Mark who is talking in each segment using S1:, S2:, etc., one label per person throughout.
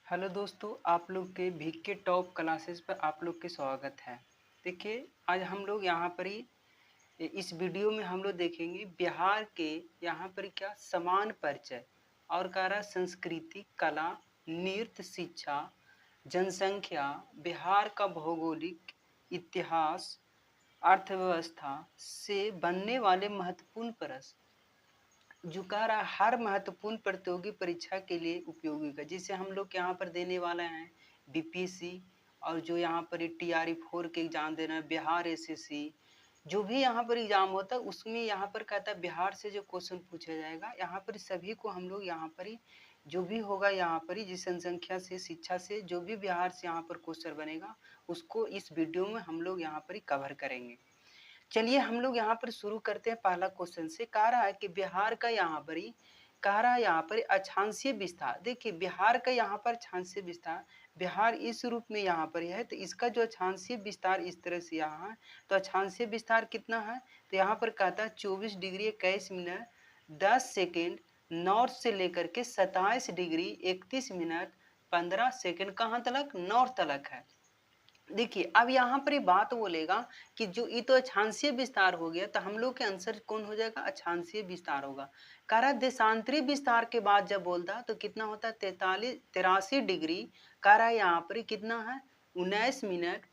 S1: Hello दोस्तों, आप लोग के भीख के टॉप क्लासेस पर आप लोग के स्वागत है। देखिए, आज हम लोग यहाँ पर ही इस वीडियो में हम लोग देखेंगे बिहार के यहाँ पर क्या समान परिचय और कारा संस्कृति, कला, नृत्य, शिक्षा, जनसंख्या, बिहार का भौगोलिक इतिहास, अर्थव्यवस्था से बनने वाले महत्वपूर्ण प्रश्न जो कह रहा है हर महत्वपूर्ण प्रतियोगी परीक्षा के लिए उपयोगी है। जिसे हम लोग यहाँ पर देने वाले हैं बीपीएससी, और जो यहाँ पर TRE 4 के एग्जाम देना है, बिहार एसएससी, जो भी यहाँ पर एग्जाम होता है उसमें यहाँ पर कहता है बिहार से जो क्वेश्चन पूछा जाएगा यहाँ पर सभी को हम लोग यहाँ पर ही जो भी होगा यहाँ पर ही जिस जनसंख्या से, शिक्षा से, जो भी बिहार से यहाँ पर क्वेश्चन बनेगा उसको इस वीडियो में हम लोग यहाँ पर ही कवर करेंगे। चलिए हम लोग यहाँ पर शुरू करते हैं। पहला क्वेश्चन से कह रहा है कि बिहार का यहाँ पर ही कह रहा है यहाँ पर अक्षांशीय विस्तार। देखिए बिहार का यहाँ पर अक्षांशीय विस्तार, बिहार इस रूप में यहाँ पर है तो इसका जो अक्षांशीय विस्तार इस तरह से यहाँ है। तो अक्षांशीय विस्तार कितना है तो यहाँ पर कहता है 24 डिग्री 21 मिनट 10 सेकेंड नॉर्थ से लेकर के 27 डिग्री 31 मिनट 15 सेकेंड कहाँ तलक, नॉर्थ तलक है। देखिए अब यहाँ पर ये बात बोलेगा कि जो ये तो अक्षांशीय विस्तार हो गया तो हम लोग के आंसर कौन हो जाएगा, अक्षांशीय विस्तार होगा। कह रहा देशांतरी विस्तार के बाद जब बोलता तो कितना होता है 83 डिग्री, कह रहा है यहाँ पर कितना है 19 मिनट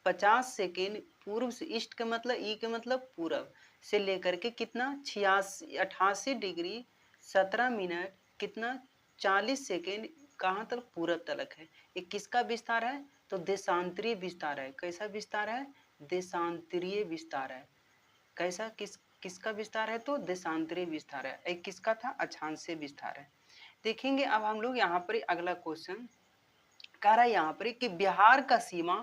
S1: 50 सेकेंड पूर्व से, ईस्ट के मतलब ई के मतलब पूर्व से लेकर के कितना 88 डिग्री 17 मिनट कितना 40 सेकेंड कहाँ तक, पूरब तलक है। ये किसका विस्तार है तो देशांतरीय विस्तार है। कैसा विस्तार है, देशांतरीय विस्तार है। कैसा किसका विस्तार है तो देशांतरीय विस्तार है। एक किसका था, अक्षांशीय विस्तार है। देखेंगे अब हम लोग यहाँ पर अगला क्वेश्चन कह रहा है यहाँ पर कि बिहार का सीमा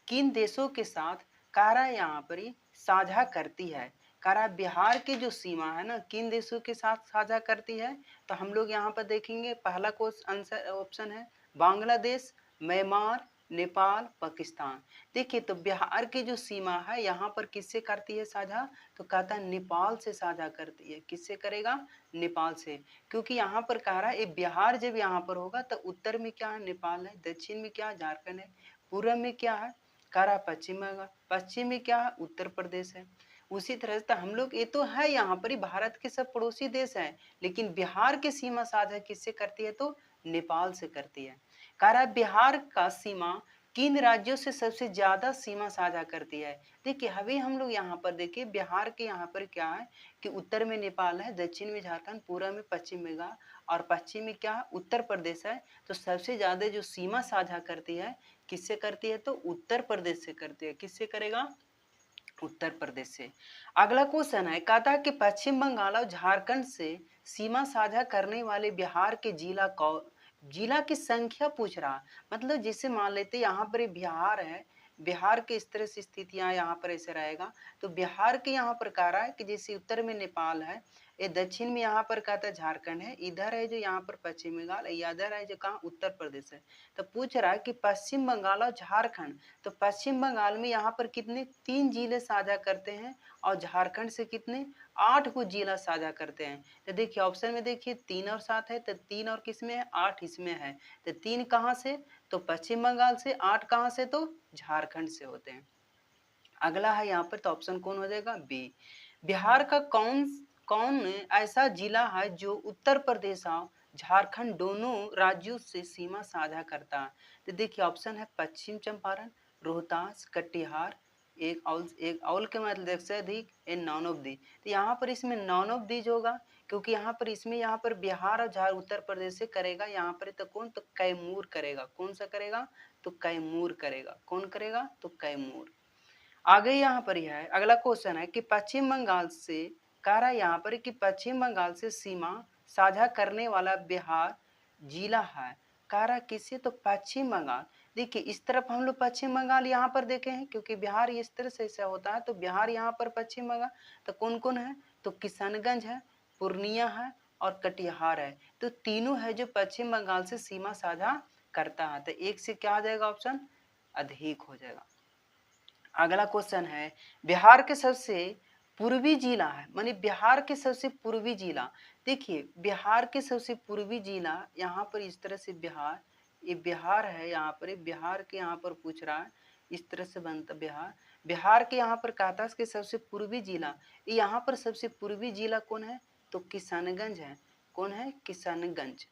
S1: किन देशों के साथ कह रहा है यहाँ पर साझा करती है। कह रहा है बिहार की जो सीमा है ना किन देशों के साथ साझा करती है। तो हम लोग यहाँ पर देखेंगे पहला क्वेश्चन आंसर ऑप्शन है बांग्लादेश, म्यांमार, नेपाल, पाकिस्तान। देखिए तो बिहार की जो सीमा है यहाँ पर किससे करती है साझा तो कहता है नेपाल से साझा करती है। किससे करेगा, नेपाल से। क्योंकि यहाँ पर कह रहा है ये बिहार जब यहाँ पर होगा तो उत्तर में क्या है नेपाल है, दक्षिण में क्या है झारखंड है, पूर्व में क्या है कह रहा पश्चिम बंगाल, पश्चिम में क्या है उत्तर प्रदेश है। उसी तरह से हम लोग ये तो है यहाँ पर ही भारत के सब पड़ोसी देश हैं, लेकिन बिहार की सीमा साझा किससे करती है तो नेपाल से करती है। कह रहा है बिहार का सीमा किन राज्यों से सबसे ज्यादा सीमा साझा करती है। देखिए अभी हम लोग यहाँ पर देखिए बिहार के यहाँ पर क्या है कि उत्तर में नेपाल है, दक्षिण में झारखंड, पूर्व में पश्चिम बंगाल और पश्चिम में क्या है उत्तर प्रदेश है। तो सबसे ज्यादा जो सीमा साझा करती है किससे करती है तो उत्तर प्रदेश से करती है। किससे करेगा, उत्तर प्रदेश से। अगला क्वेश्चन है कहता है कि पश्चिम बंगाल और झारखंड से सीमा साझा करने वाले बिहार के जिला की संख्या पूछ रहा। मतलब जैसे मान लेते यहाँ पर बिहार है, बिहार के इस तरह से स्थितियां यहाँ पर ऐसे रहेगा। तो बिहार के यहाँ पर कह रहा है कि जैसे उत्तर में नेपाल है, ये दक्षिण में यहाँ पर कहता है झारखंड है, इधर है जो यहाँ पर पश्चिम बंगाल, इधर है जो कहाँ उत्तर प्रदेश है। तो पूछ रहा है कि पश्चिम बंगाल और झारखंड, तो पश्चिम बंगाल में यहाँ पर कितने 3 जिले साझा करते हैं और झारखंड से कितने 8 को जिला साझा करते हैं। तो देखिए ऑप्शन में देखिए 3 और 7 है, तो 3 और किस में है 8 इसमें है। तो 3 कहाँ से तो पश्चिम बंगाल से, 8 कहाँ से तो झारखंड से होते हैं। अगला है यहाँ पर तो ऑप्शन कौन हो जाएगा बी। बिहार का कौन कौन ऐसा जिला है जो उत्तर प्रदेश और झारखंड दोनों राज्यों से सीमा साझा करता है। तो देखिए ऑप्शन है पश्चिम चंपारण, रोहतास, कटिहार, एक औल के मतलब से अधिक एंड नॉन ऑफ दी। तो यहाँ पर इसमें नॉन ऑफ दीज होगा, क्योंकि यहाँ पर इसमें यहाँ पर बिहार और झार उत्तर प्रदेश से करेगा। यहाँ पर तो कौन तो कैमूर करेगा। कौन सा करेगा तो कैमूर करेगा। कौन करेगा तो कैमूर। आगे यहाँ पर यह है अगला क्वेश्चन है कि पश्चिम बंगाल से कह रहा है यहाँ पर कि पश्चिम बंगाल से सीमा साझा करने वाला बिहार जिला है। कह रहा किससे तो पश्चिम बंगाल। देखिए इस तरफ हम लोग पश्चिम बंगाल यहाँ पर देखे हैं, क्योंकि बिहार इस तरह से ऐसा होता है। तो बिहार यहाँ पर पश्चिम बंगाल तो कौन कौन है तो किशनगंज है, पूर्णिया है और कटिहार है। तो तीनों है जो पश्चिम बंगाल से सीमा साझा करता है। तो एक से क्या आ जाएगा ऑप्शन अधिक हो जाएगा। अगला क्वेश्चन है बिहार के सबसे पूर्वी जिला है, माने बिहार के सबसे पूर्वी जिला। देखिए बिहार के सबसे पूर्वी जिला यहाँ पर इस तरह से बिहार ये बिहार है, यहाँ पर ये बिहार के यहाँ पर पूछ रहा है, इस तरह से बनता बिहार। बिहार के यहाँ पर कहता है कि सबसे पूर्वी जिला, यहाँ पर सबसे पूर्वी जिला कौन है, तो किशनगंज है। कौन है, किशनगंज।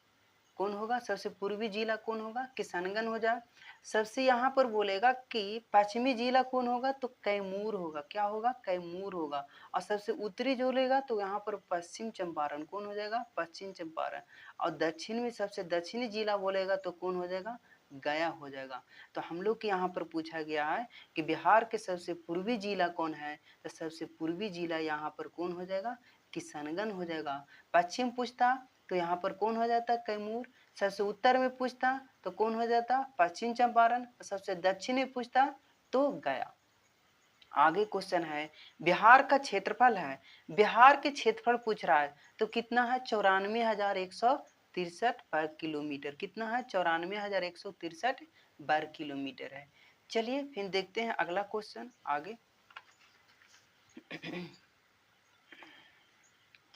S1: कौन होगा सबसे पूर्वी जिला, कौन होगा, किशनगंज हो जाए। सबसे यहाँ पर बोलेगा कि पश्चिमी जिला कौन होगा, तो कैमूर होगा। क्या होगा, कैमूर होगा। और सबसे उत्तरी जो लेगा तो यहाँ पर पश्चिम चंपारण, कौन हो जाएगा, पश्चिम चंपारण। और दक्षिण में सबसे दक्षिणी जिला बोलेगा तो कौन हो जाएगा, गया हो जाएगा। तो हम लोग के यहाँ पर पूछा गया है कि बिहार के सबसे पूर्वी जिला कौन है, तो सबसे पूर्वी जिला यहाँ पर कौन हो जाएगा, किशनगंज हो जाएगा। पश्चिम पूछता तो यहाँ पर कौन हो जाता, कैमूर। सबसे उत्तर में पूछता तो कौन हो जाता, पश्चिम चंपारण। सबसे दक्षिण में पूछता तो गया। आगे क्वेश्चन है, बिहार का क्षेत्रफल है, बिहार के क्षेत्रफल पूछ रहा है तो कितना है, 94,163 वर्ग किलोमीटर। कितना है, 94,163 वर्ग किलोमीटर है। चलिए फिर देखते हैं अगला क्वेश्चन आगे।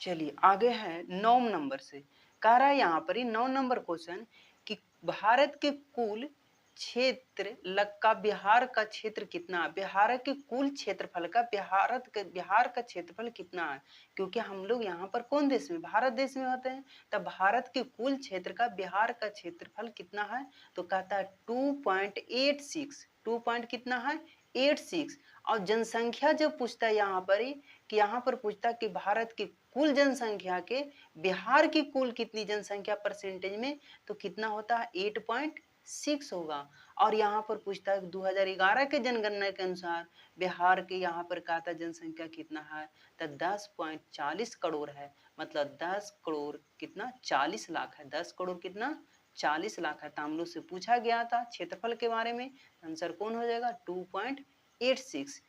S1: चलिए आगे है 9 नंबर से, कह रहा है यहाँ पर ही 9 नंबर क्वेश्चन कि भारत के कुल क्षेत्र का बिहार का क्षेत्र कितना है, बिहार के कुल क्षेत्रफल का बिहार का क्षेत्रफल कितना है। क्योंकि हम लोग यहाँ पर कौन देश में, भारत देश में होते हैं, तब भारत के कुल क्षेत्र का बिहार का क्षेत्रफल कितना है, तो कहता है 2.86। 2 पॉइंट कितना है, 86। और जनसंख्या जब पूछता है यहाँ पर ही, कि यहाँ पर पूछता कि भारत की कुल जनसंख्या के बिहार की कुल कितनी जनसंख्या परसेंटेज में, तो कितना होता है, 8.6 होगा। और यहाँ पर पूछता है 2011 के जनगणना के अनुसार बिहार के यहाँ पर कहता जनसंख्या कितना है, तो 10.40 करोड़ है। मतलब 10 करोड़ कितना, 40 लाख है। 10 करोड़ कितना, 40 लाख है। तो हम लोग से पूछा गया था क्षेत्रफल के बारे में, आंसर कौन हो जाएगा, 2.86।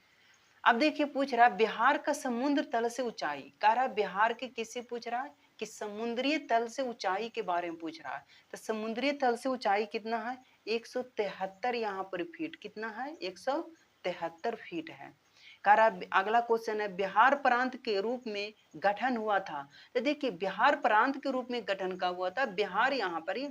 S1: अब देखिए पूछ रहा है बिहार का समुद्र तल से ऊंचाई, कह रहा है बिहार के किससे पूछ रहा है, कि समुद्रीय तल से ऊंचाई के बारे में पूछ रहा है। तो समुद्रीय तल से ऊंचाई कितना है, 173 यहाँ पर फीट। कितना है, 173 फीट है। कह रहा है अगला क्वेश्चन है, बिहार प्रांत के रूप में गठन हुआ था। तो देखिए बिहार प्रांत के रूप में गठन कब हुआ था, बिहार यहाँ पर ही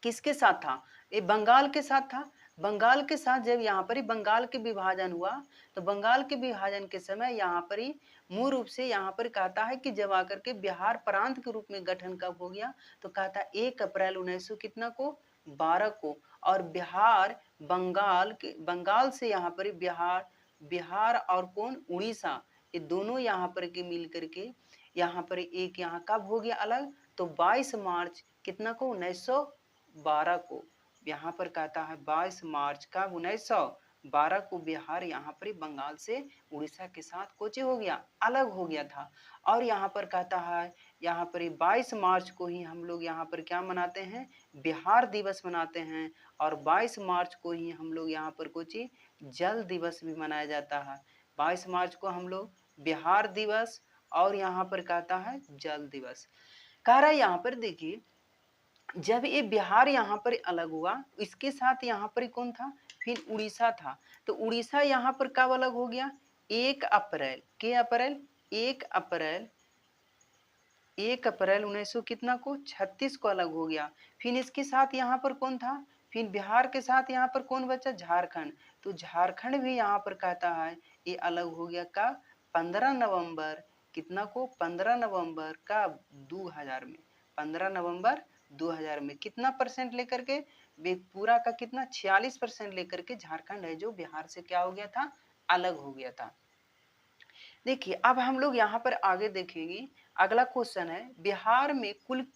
S1: किसके साथ था, ये बंगाल के साथ था। बंगाल के साथ जब यहाँ पर ही बंगाल के विभाजन हुआ, तो बंगाल के विभाजन के समय यहाँ पर ही मूल रूप से यहाँ पर कहता है कि जब आकर के बिहार प्रांत के रूप में गठन कब हो गया, तो कहता है 1 अप्रैल 1900 कितना को, 12 को। और बिहार बंगाल से यहाँ पर बिहार और कौन, उड़ीसा, ये दोनों यहाँ पर के मिल करके यहाँ पर एक यहाँ कब हो गया अलग, तो 22 मार्च कितना को, 1912 को। यहाँ पर कहता है 22 मार्च का 1912 को बिहार यहाँ पर बंगाल से उड़ीसा के साथ कोचे हो गया, अलग हो गया था। और यहाँ पर कहता है यहाँ पर 22 मार्च को ही हम लोग यहाँ पर क्या मनाते हैं, बिहार दिवस मनाते हैं। और 22 मार्च को ही हम लोग यहाँ पर कोची जल दिवस भी मनाया जाता है। 22 मार्च को हम लोग बिहार दिवस और यहाँ पर कहता है जल दिवस। कह रहा है यहाँ पर देखिए जब ये बिहार यहाँ पर अलग हुआ, इसके साथ यहाँ पर कौन था, फिर उड़ीसा था। तो उड़ीसा यहाँ पर कब अलग हो गया, 1 अप्रैल, के अप्रैल, 1 अप्रैल 1900 कितना को, 36 को अलग हो गया। फिर इसके साथ यहाँ पर कौन था, फिर बिहार के साथ यहाँ पर कौन बचा, झारखंड। तो झारखंड भी यहाँ पर कहता है ये अलग हो गया का 15 नवंबर कितना को, 15 नवंबर का 2000 में। 15 नवंबर 2000 में कितना परसेंट लेकर के, पूरा का कितना 46% लेकर के झारखंड है जो बिहार से क्या हो गया था, अलग हो गया था। देखिए अब हम लोग यहाँ पर आगे देखेंगे, अगला क्वेश्चन है बिहार में कुल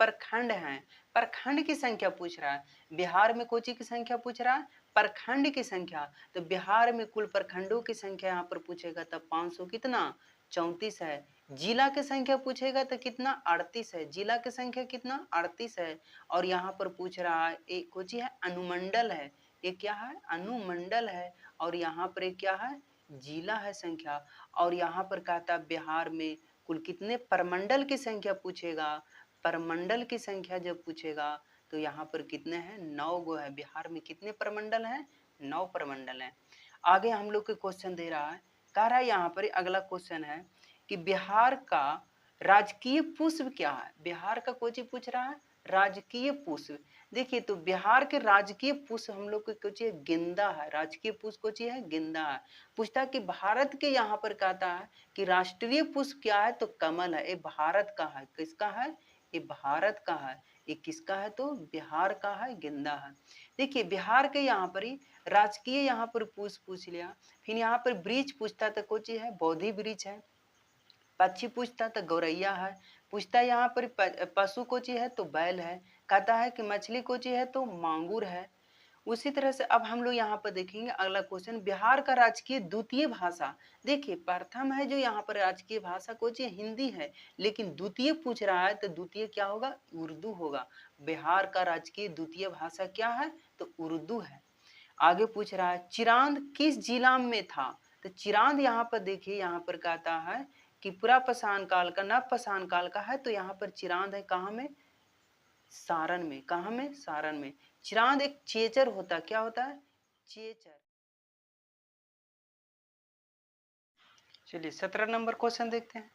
S1: प्रखंड हैं, प्रखंड की संख्या पूछ रहा है। बिहार में कोची की संख्या पूछ रहा है, प्रखंड की संख्या। तो बिहार में कुल प्रखंडों की संख्या यहाँ पर पूछेगा तब 500 कितना 34 है। जिला की संख्या पूछेगा तो कितना 38 है। जिला की संख्या कितना 38 है। और यहाँ पर पूछ रहा है एक कोची है अनुमंडल है, ये क्या है अनुमंडल है। और यहाँ पर एक क्या है जिला है संख्या। और यहाँ पर कहता है बिहार में कुल कितने प्रमंडल की संख्या पूछेगा, प्रमंडल की संख्या जब पूछेगा तो यहाँ पर कितने हैं 9 गो है। बिहार में कितने प्रमंडल हैं, 9 प्रमंडल हैं। आगे हम लोग के क्वेश्चन दे रहा है, कह रहा है यहाँ पर अगला क्वेश्चन है कि बिहार का राजकीय पुष्प क्या है। बिहार का कोई चीज पूछ रहा है, राजकीय पुष्प। देखिए तो बिहार के राजकीय पुष्प हम लोग को कुछ है गेंदा है, राजकीय पुष्प कुछ है गेंदा है। पूछता है कि भारत के यहाँ पर कहता है कि राष्ट्रीय पुष्प क्या है, तो कमल है। ये भारत का है, किसका है, ये भारत का है। ये किसका है, तो बिहार का है, गेंदा है। देखिए बिहार के यहाँ पर ही राजकीय यहाँ पर पुष्प पूछ लिया। फिर यहाँ पर वृक्ष पूछता तो कुछ है बोधि वृक्ष है। पक्षी पूछता तो गौरैया है। पूछता यहाँ पर पशु कोची है, तो बैल है। कहता है कि मछली कोची है, तो मांगुर है। उसी तरह से अब हम लोग यहाँ पर देखेंगे अगला क्वेश्चन, बिहार का राजकीय द्वितीय भाषा। देखिए प्रथम है जो यहाँ पर राजकीय भाषा कोची हिंदी है, लेकिन द्वितीय पूछ रहा है तो द्वितीय क्या होगा, उर्दू होगा। बिहार का राजकीय द्वितीय भाषा क्या है, तो उर्दू है। आगे पूछ रहा है चिरांद किस जिला में था, तो चिरांद यहाँ पर देखिए यहाँ पर कहता है कि पूरा पाषाण काल का, नव पाषाण काल का है, तो यहाँ पर चिरांद है कहाँ में, सारण में। कहाँ में, सारण में। चिरांद एक चेचर होता है, क्या होता है, चेचर। चलिए 17 नंबर क्वेश्चन देखते हैं।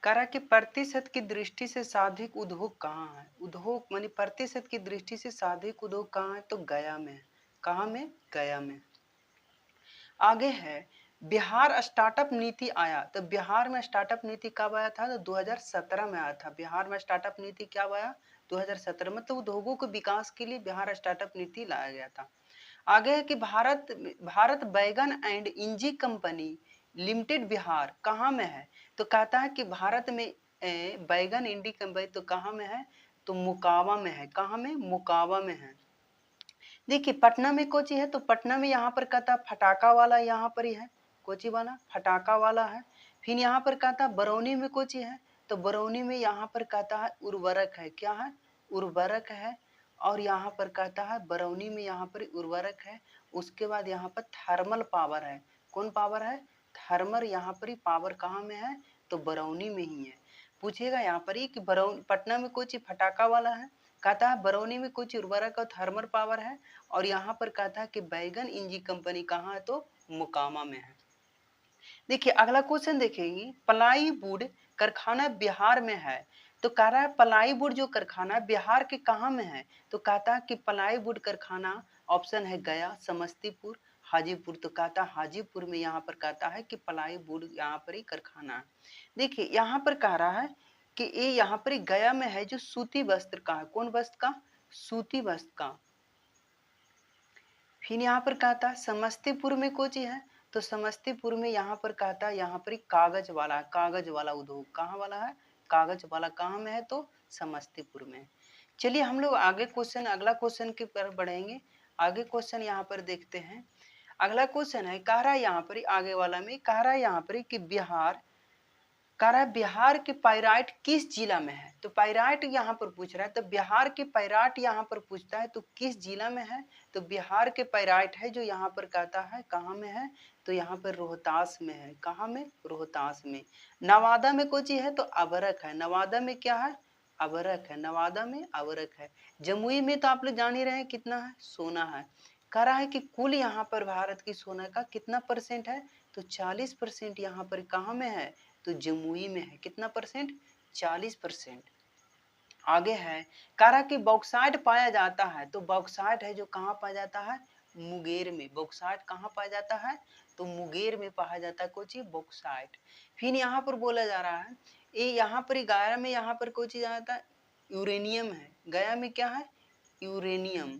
S1: कह रहा कि प्रतिशत की दृष्टि से साधिक उद्योग कहाँ है। उद्योग मानी प्रतिशत की दृष्टि से साधिक उद्योग कहाँ है, तो गया में है। कहाँ में, गया में। आगे है बिहार स्टार्टअप नीति आया, तो बिहार में स्टार्टअप नीति कब आया था, तो 2017 में आया था। बिहार में स्टार्टअप नीति क्या आया, 2017, मतलब उद्योगों के विकास के लिए बिहार स्टार्टअप नीति लाया गया था। आगे है कि भारत भारत बैगन and Inzi company limited Bihar कहाँ में है, तो कहता है कि भारत में बैगन इंडी कंपनी तो कहाँ में है, तो मुकावा में है। कहाँ में, मुकावा में है। देखिए पटना में कोची है, तो पटना में यहाँ पर कहता फटाका वाला, यहाँ पर ही है कोची वाला, फटाका वाला है। फिर यहाँ पर कहता बरौनी में कोची है, तो बरौनी में यहाँ पर कहता है उर्वरक है। क्या है, उर्वरक है। और यहाँ पर कहता है बरौनी में यहाँ पर उर्वरक है। उसके बाद यहाँ पर थर्मल पावर है। कौन पावर है, थर्मल यहाँ पर ही पावर कहाँ में है, तो बरौनी में ही है। पूछेगा यहाँ पर ही कि बरौनी पटना में कोची फटाका वाला है, कहता है बरौनी में कुछ उर्वरक और थर्मल पावर है। और यहाँ पर कहता है कि बैगन इंजी कंपनी कहाँ है, तो मुकामा में है। देखिए अगला क्वेश्चन देखेंगे, प्लाईवुड कारखाना बिहार में है, तो कह रहा है प्लाईवुड जो कारखाना बिहार के कहाँ में है, तो कहता है कि प्लाईवुड कारखाना ऑप्शन है गया, समस्तीपुर, हाजीपुर। तो कहता है हाजीपुर में यहाँ पर कहता है कि प्लाईवुड यहाँ पर ही कारखाना है। देखिए यहाँ पर कह रहा है कि ये यहाँ पर गया में है जो सूती वस्त्र का है। कौन वस्त्र का, सूती वस्त्र का। फिर यहाँ पर कहता है समस्तीपुर में कोची है, तो समस्तीपुर में यहाँ पर कहता है यहाँ पर कागज वाला, कागज वाला उद्योग कहाँ वाला है, कागज वाला कहाँ में है, तो समस्तीपुर में। चलिए हम लोग आगे क्वेश्चन, अगला क्वेश्चन की तरफ बढ़ेंगे। आगे क्वेश्चन यहाँ पर देखते हैं। अगला क्वेश्चन है कह रहा है यहाँ पर आगे वाला में कह रहा है यहाँ पर कि बिहार, कह रहा है बिहार के पायराइट किस जिला में है, तो पायराइट यहाँ पर पूछ रहा है, तो बिहार के पायराइट यहाँ पर पूछता है तो किस जिला में है, तो बिहार के पायराइट है जो यहाँ पर कहता है कहाँ में है, तो यहाँ पर रोहतास में है। कहाँ में, रोहतास में। नवादा में कोची है, तो अबरक है। नवादा में क्या है, अबरक है। नवादा में अबरक है। जमुई में तो आप लोग जान ही रहे हैं कितना है, सोना है। कह रहा है कि कुल यहाँ पर भारत की सोना का कितना परसेंट है, तो 40% यहाँ पर कहाँ में है, तो जमुई में है। कितना परसेंट, 40%। आगे है कह रहा कि बॉक्साइट पाया जाता है, तो बॉक्साइट है जो कहाँ पाया जाता है, मुंगेर में। बॉक्साइट कहाँ पाया जाता है, तो मुंगेर में पाया जाता है कोई चीज, बॉक्साइट। फिर यहाँ पर बोला जा रहा है ये यहाँ पर गया में यहाँ पर कोई चीज आता है, यूरेनियम है। गया में क्या है, यूरेनियम।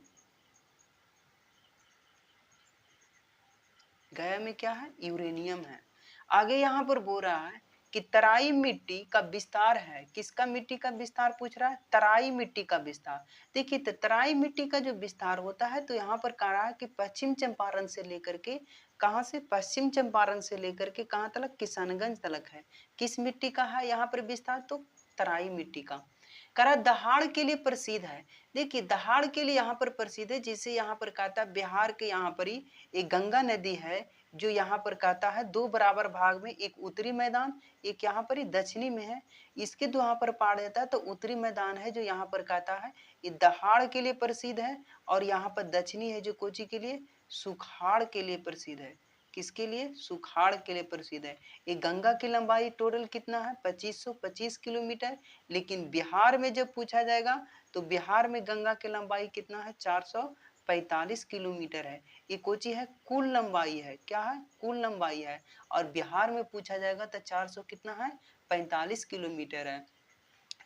S1: गया में क्या है, यूरेनियम है। आगे यहाँ पर बोल रहा है कि तराई मिट्टी का विस्तार है। किसका मिट्टी का विस्तार पूछ रहा है, तराई मिट्टी का विस्तार। देखिए तो तराई मिट्टी का जो विस्तार होता है, तो यहाँ पर कह रहा है कि पश्चिम चंपारण से लेकर के, कहाँ से, पश्चिम चंपारण से लेकर के कहाँ तक, किशनगंज तक है। किस मिट्टी का है यहाँ पर विस्तार, तो तराई मिट्टी का। करा दहाड़ के लिए प्रसिद्ध है। देखिए दहाड़ के लिए यहाँ पर प्रसिद्ध है, जिसे यहाँ पर कहता है बिहार के यहाँ पर ही एक गंगा नदी है जो यहाँ पर कहता है दो बराबर भाग में, एक उत्तरी मैदान, एक यहाँ पर ही दक्षिणी में है। इसके दो यहाँ पर पाड़ देता है, तो उत्तरी मैदान है जो यहाँ पर कहता है ये दहाड़ के लिए प्रसिद्ध है, और यहाँ पर दक्षिणी है जो कोची के लिए, सुखाड़ के लिए प्रसिद्ध है। किसके लिए? सुखाड़ के लिए प्रसिद्ध है। ये गंगा की लंबाई टोटल कितना है? 2525 किलोमीटर। लेकिन बिहार में जब पूछा जाएगा तो बिहार में गंगा की लंबाई कितना है? 445 किलोमीटर है। ये कोची है? कुल लंबाई है। क्या है? कुल लंबाई है। और बिहार में पूछा जाएगा तो 400 कितना है? 45 किलोमीटर है।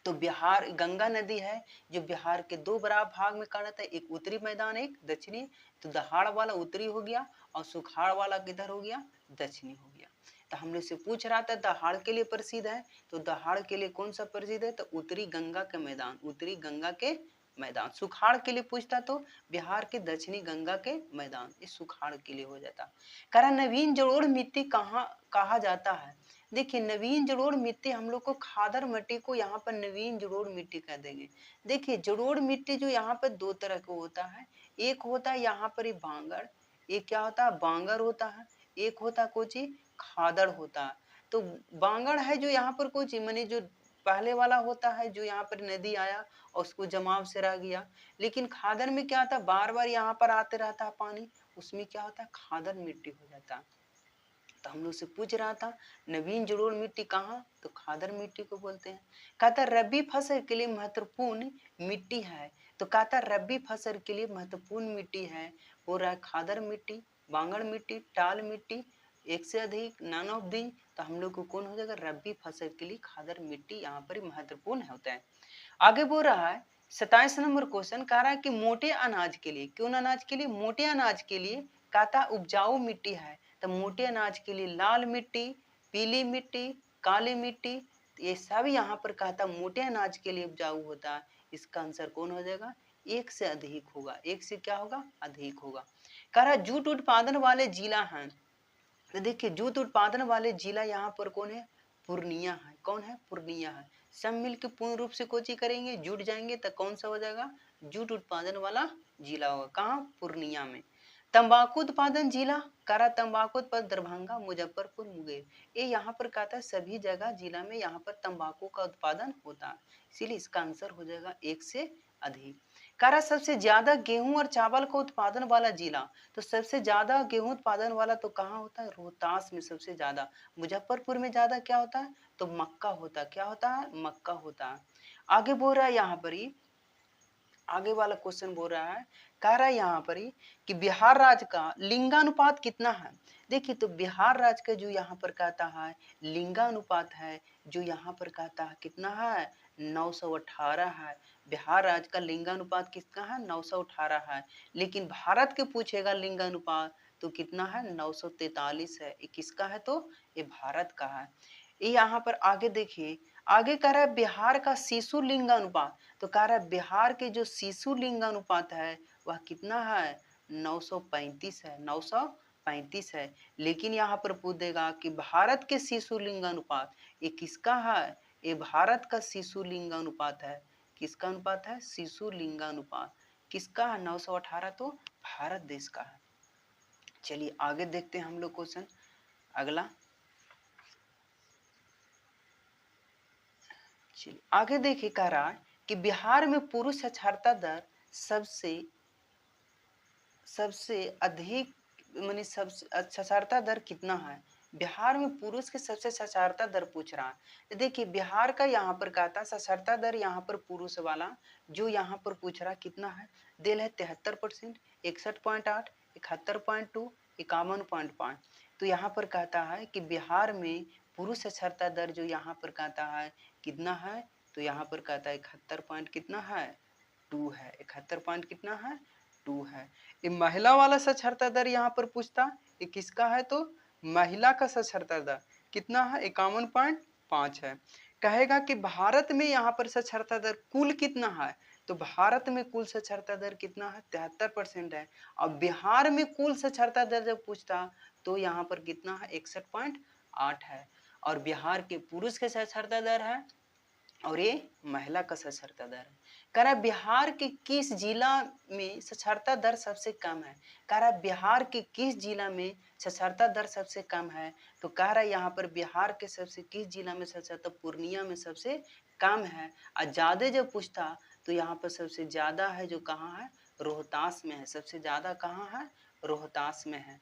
S1: तो बिहार गंगा नदी है जो बिहार के दो बड़ा भाग में काटा था, एक उत्तरी मैदान एक दक्षिणी। तो दहाड़ वाला उत्तरी हो गया और सुखाड़ वाला किधर हो गया? दक्षिणी हो गया। तो हम लोग से पूछ रहा था दहाड़ के लिए प्रसिद्ध है, तो दहाड़ के लिए कौन सा प्रसिद्ध है? तो उत्तरी गंगा के मैदान, उत्तरी गंगा के मैदान। सुखाड़ के लिए पूछता तो बिहार के दक्षिणी गंगा के मैदान, इस सुखाड़ के लिए हो जाता। कारण नवीन जलोढ़ मिट्टी कहाँ कहा जाता है? देखिए नवीन जलोढ़ मिट्टी हम लोग को खादर मिट्टी को यहाँ पर नवीन जलोढ़ मिट्टी कह देंगे। देखिए जलोढ़ मिट्टी जो यहाँ पर दो तरह का होता है, एक होता है यहाँ पर बांगर, एक क्या होता है? बांगर होता है। एक होता है कोची? खादड़ होता है। तो बांगर है जो यहाँ पर कोची माने जो पहले वाला होता है, जो यहाँ पर नदी आया और उसको जमाव से रह गया। लेकिन खादड़ में क्या होता है? बार बार यहाँ पर आते रहता है पानी, उसमें क्या होता है? खादड़ मिट्टी हो जाता है। तो हम लोग से पूछ रहा था नवीन जलोढ़ मिट्टी कहाँ? तो खादर मिट्टी को बोलते हैं। कहता रबी फसल के लिए महत्वपूर्ण मिट्टी है। तो कहता रबी फसल के लिए महत्वपूर्ण मिट्टी है वो रहा खादर मिट्टी, बांगड़ मिट्टी, टाल मिट्टी, एक से अधिक, नन ऑफ दी। तो हम लोग को कौन हो जाएगा? रबी फसल के लिए खादर मिट्टी यहाँ पर महत्वपूर्ण होता है। आगे बोल रहा है 27 नंबर क्वेश्चन कह रहा है कि मोटे अनाज के लिए, क्यों अनाज के लिए? मोटे अनाज के लिए कहता उपजाऊ मिट्टी है। तो मोटे अनाज के लिए लाल मिट्टी, पीली मिट्टी, काली मिट्टी, ये सब यहाँ पर कहता मोटे अनाज के लिए उपजाऊ होता है। इसका आंसर कौन हो जाएगा? एक से अधिक होगा। एक से क्या होगा? अधिक होगा। कह रहा जूट उत्पादन वाले जिला हैं। तो देखिए जूट उत्पादन वाले जिला यहाँ पर कौन है? पूर्णिया है। कौन है? पूर्णिया है। सब मिलकर पूर्ण रूप से कोची करेंगे, जुट जाएंगे तो कौन सा हो जाएगा? जूट उत्पादन वाला जिला होगा। कहाँ? पूर्णिया में। तंबाकू उत्पादन जिला करा तंबाकू उत्पादन दरभंगा, मुजफ्फरपुर, मुंगेर। ये यहाँ पर कहता है सभी जगह जिला में यहाँ पर तंबाकू का उत्पादन होता है, इसीलिए इसका आंसर हो जाएगा एक से अधिक। करा सबसे ज्यादा गेहूं और चावल का उत्पादन वाला जिला, तो सबसे ज्यादा गेहूं उत्पादन वाला तो कहाँ होता है? रोहतास में सबसे ज्यादा। मुजफ्फरपुर में ज्यादा क्या होता है? तो मक्का होता है। क्या होता है? मक्का होता है। आगे बोल रहा है यहाँ पर ही, आगे वाला क्वेश्चन बोल रहा है, कह रहा है यहाँ पर ही कि बिहार राज्य का लिंगानुपात कितना है? देखिए तो बिहार राज्य का जो यहाँ पर कहता है लिंगानुपात है, जो यहाँ पर कहता है कितना है? 918 है। बिहार राज्य का लिंगानुपात किसका है? 918 है। लेकिन भारत के पूछेगा लिंगानुपात तो कितना है? 943 है। ये किसका है? तो ये भारत का है। ये यहाँ पर आगे देखिए, आगे कह रहा है बिहार का शिशु लिंगानुपात, तो कह रहा है बिहार के जो शिशु लिंगानुपात है वह कितना है? 935 है। 935 है। लेकिन यहाँ पर पूछ देगा कि भारत के शिशु लिंगानुपात ये किसका है? ये भारत का शिशु लिंगानुपात है। किसका अनुपात है? शिशु लिंगानुपात। किसका है? 918 तो भारत देश का है। चलिए आगे देखते हैं हम लोग क्वेश्चन अगला। चलिए आगे देखिए, कह रहा है कि बिहार में पुरुष साक्षरता दर सबसे अधिक मानी सबसे साक्षरता दर कितना है? बिहार में पुरुष के सबसे साक्षरता दर पूछ रहा है। तो देखिए बिहार का यहाँ पर कहता साक्षरता दर यहाँ पर पुरुष वाला जो यहाँ पर पूछ रहा कितना है? दिल है 73%, 61.8, 71.2, 51.5। तो यहाँ पर कहता है कि बिहार में पुरुष साक्षरता दर जो यहाँ पर कहता है कितना है? तो यहाँ पर कहता है 71 पॉइंट कितना है? 2 है। 71 पॉइंट कितना है? 2 है। ये महिला वाला साक्षरता दर यहाँ पर पूछता ये किसका है? तो महिला का साक्षरता दर कितना है? 51.5 है। कहेगा कि भारत में यहाँ पर साक्षरता दर कुल कितना है? तो भारत में कुल साक्षरता दर कितना है? 73% है। और बिहार में कुल साक्षरता दर जब पूछता तो यहाँ पर कितना है? 61.8 है। और बिहार के पुरुष के साक्षरता दर है और ये महिला का साक्षरता दर है। कह रहा बिहार के किस जिला में साक्षरता दर सबसे कम है? कह रहा बिहार के किस जिला में साक्षरता दर सबसे कम है? तो कह रहा यहाँ पर बिहार के सबसे किस जिला में साक्षरता? पूर्णिया में सबसे कम है। और ज्यादा जब पूछता तो यहाँ पर सबसे ज्यादा है जो कहाँ है? रोहतास में है। सबसे ज्यादा कहाँ है? रोहतास में है।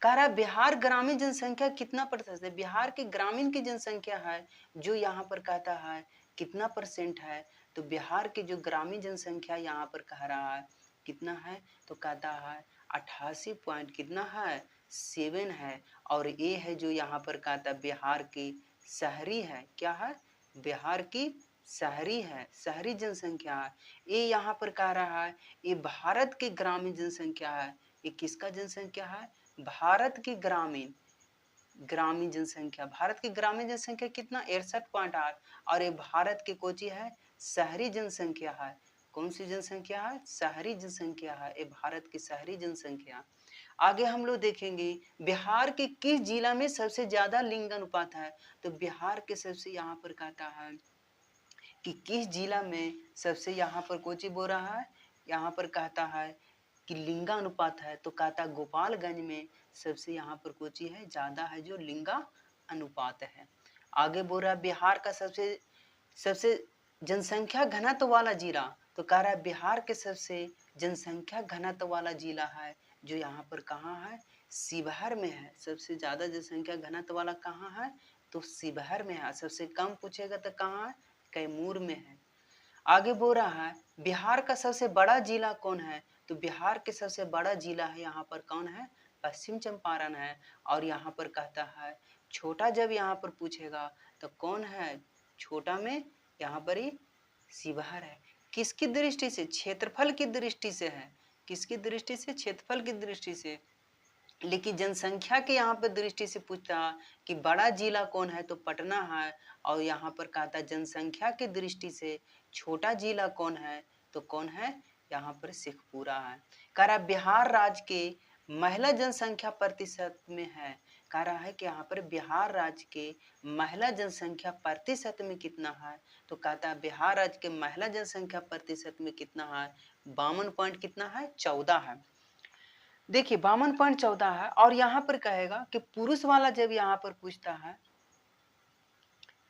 S1: कह रहा बिहार ग्रामीण जनसंख्या कितना प्रतिशत है, बिहार के ग्रामीण की जनसंख्या है जो यहाँ पर कहता है कितना परसेंट है। तो बिहार की जो ग्रामीण जनसंख्या यहाँ पर कह रहा है कितना है, तो कहता है 88 पॉइंट कितना है 7 है। और ये है जो यहाँ पर कहता है बिहार की शहरी है, क्या है बिहार की शहरी है, शहरी जनसंख्या है। ये यहाँ पर कह रहा है ये भारत की ग्रामीण जनसंख्या है। ये किसका जनसंख्या है, भारत की ग्रामीण ग्रामीण जनसंख्या। भारत की ग्रामीण जनसंख्या कितना 61.8। और ये भारत की कोची है शहरी जनसंख्या है। कौन सी जनसंख्या है, शहरी जनसंख्या है, ये भारत की शहरी जनसंख्या। आगे हम लोग देखेंगे बिहार के किस जिला में सबसे ज्यादा लिंग अनुपात है। तो बिहार के सबसे यहाँ पर कहता है कि किस जिला में सबसे यहाँ पर कोची बोल रहा है, यहाँ पर कहता है कि लिंगा अनुपात है। तो कहता है गोपालगंज में सबसे यहाँ पर कोची है ज्यादा है जो लिंगा अनुपात है। आगे बोल रहा है बिहार का सबसे सबसे जनसंख्या घनत्व वाला जिला। तो कह रहा है बिहार के सबसे जनसंख्या घनत्व वाला जिला है जो यहाँ पर कहाँ है, शिवहर में है। सबसे ज्यादा जनसंख्या घनत्व वाला कहाँ है, तो शिवहर में है। सबसे कम पूछेगा तो कहाँ है, कैमूर में है। आगे बोल रहा है बिहार का सबसे बड़ा जिला कौन है। तो बिहार के सबसे बड़ा जिला है यहाँ पर कौन है, पश्चिम चंपारण है। और यहाँ पर कहता है छोटा जब यहाँ पर पूछेगा तो कौन है, छोटा में यहाँ पर ही शिवहर है। किसकी दृष्टि से, क्षेत्रफल की दृष्टि से है, किसकी दृष्टि से, क्षेत्रफल की दृष्टि से। लेकिन जनसंख्या के यहाँ पर दृष्टि से पूछता कि बड़ा जिला कौन है, तो पटना है। और यहाँ पर कहता है जनसंख्या की दृष्टि से छोटा जिला कौन है, तो कौन है, यहाँ पर शेखपुरा है। कह रहा बिहार राज्य के महिला जनसंख्या प्रतिशत में है। कह रहा है कि यहाँ पर बिहार राज्य के महिला जनसंख्या प्रतिशत में कितना है। तो कहता है बिहार राज्य के महिला जनसंख्या प्रतिशत में कितना है, 52 पॉइंट कितना है 14 है। देखिए 52.14 है। और यहाँ पर कहेगा कि पुरुष वाला जब यहाँ पर पूछता है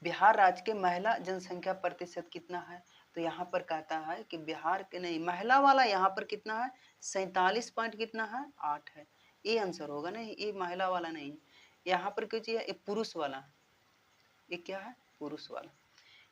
S1: बिहार राज्य के महिला जनसंख्या प्रतिशत कितना है, तो यहाँ पर कहता है कि बिहार के नहीं, महिला वाला यहाँ पर कितना है 47 पॉइंट कितना है 8 है। ये आंसर होगा, नहीं ये महिला वाला नहीं, यहाँ पर क्या चाहिए, ये पुरुष वाला, ये क्या है पुरुष वाला।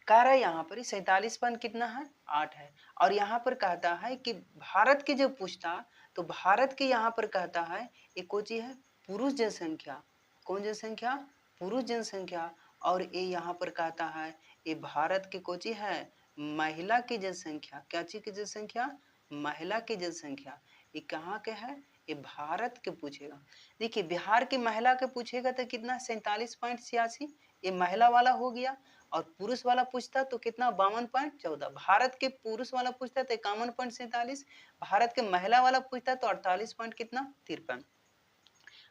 S1: कह रहा है यहाँ पर 47 पॉइंट कितना है 8 है। और यहाँ पर कहता है कि भारत की जब पूछता तो भारत के यहाँ पर कहता है ये कोची है पुरुष जनसंख्या, कौन जनसंख्या, पुरुष जनसंख्या। और ये यहाँ पर कहता है ये भारत की कोची है महिला की जनसंख्या, क्या चीज की जनसंख्या, महिला की जनसंख्या। ये कहाँ के है, ये भारत के पूछेगा। देखिए बिहार की महिला के पूछेगा तो कितना 47.86, ये महिला वाला हो गया। और पुरुष वाला पूछता तो कितना 52.14। भारत के पुरुष वाला पूछता तो 51.47, भारत के महिला वाला पूछता तो 48 पॉइंट कितना 53।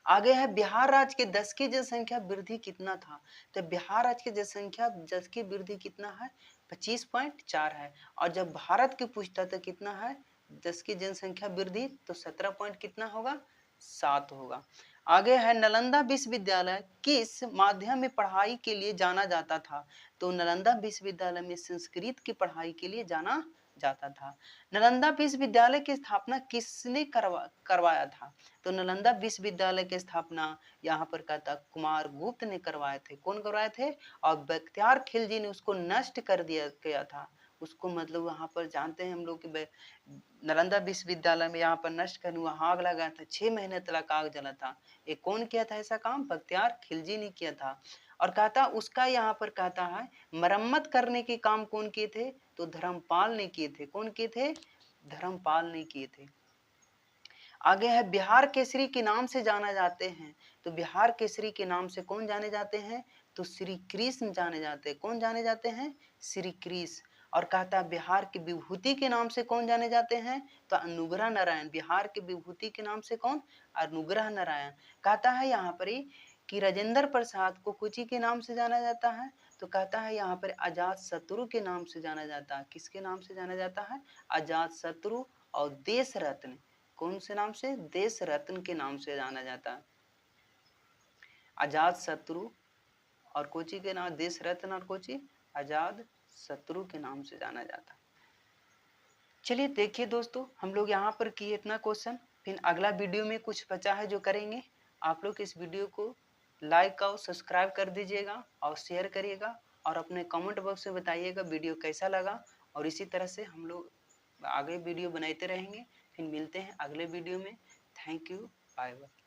S1: आगे है बिहार राज्य के 10 की जनसंख्या वृद्धि कितना था। तो बिहार राज्य की जनसंख्या 10 की वृद्धि कितना है 25.4 है। और जब भारत के पूछता तो कितना है 10 की जनसंख्या वृद्धि, तो 17 पॉइंट कितना होगा 7 होगा। आगे है नालंदा विश्वविद्यालय किस माध्यम में पढ़ाई के लिए जाना जाता था। तो नालंदा विश्वविद्यालय में संस्कृत की पढ़ाई के लिए जाना जाता था। नालंदा विश्वविद्यालय की स्थापना किसने करवाया था। तो नालंदा विश्वविद्यालय की स्थापना यहाँ पर कहता कुमार गुप्त ने करवाए थे। कौन करवाए थे, और बख्तियार खिलजी ने उसको नष्ट कर दिया गया था। उसको मतलब वहां पर जानते हैं हम लोग कि नालंदा विश्वविद्यालय में यहाँ पर नष्ट करने वहां आग लगा था, 6 महीने तक आग जला था। ये कौन किया था ऐसा काम, बख्तियार खिलजी ने किया था। और कहता उसका यहाँ पर कहता है मरम्मत करने के काम कौन किए थे, तो धर्मपाल ने किए थे। कौन किए थे, धर्मपाल ने किए थे। आगे है बिहार केसरी के नाम से जाना जाते हैं। तो बिहार केसरी के नाम से कौन जाने जाते हैं, तो श्री कृष्ण जाने जाते हैं। कौन जाने जाते हैं, श्री कृष्ण। और कहता है बिहार की विभूति के नाम से कौन जाने जाते हैं, तो अनुग्रह नारायण। बिहार की विभूति के नाम से कौन, अनुग्रह नारायण। कहता है यहाँ पर ही कि राजेंद्र प्रसाद को कुची के नाम से जाना जाता है। तो कहता है यहाँ पर अजात शत्रु के नाम से जाना जाता है। किसके नाम से जाना जाता है, अजात शत्रु। और देश रत्न, कौन से नाम से, देश रत्न के नाम से जाना जाता है। अजात शत्रु और कोची के नाम, देश रत्न और कोची आजाद शत्रु के नाम से जाना जाता। चलिए देखिए दोस्तों, हम लोग यहाँ पर किए इतना क्वेश्चन, फिर अगला वीडियो में कुछ बचा है जो करेंगे। आप लोग इस वीडियो को लाइक और सब्सक्राइब कर दीजिएगा और शेयर करिएगा और अपने कमेंट बॉक्स में बताइएगा वीडियो कैसा लगा। और इसी तरह से हम लोग आगे वीडियो बनाते रहेंगे। फिर मिलते हैं अगले वीडियो में। Thank you, bye bye.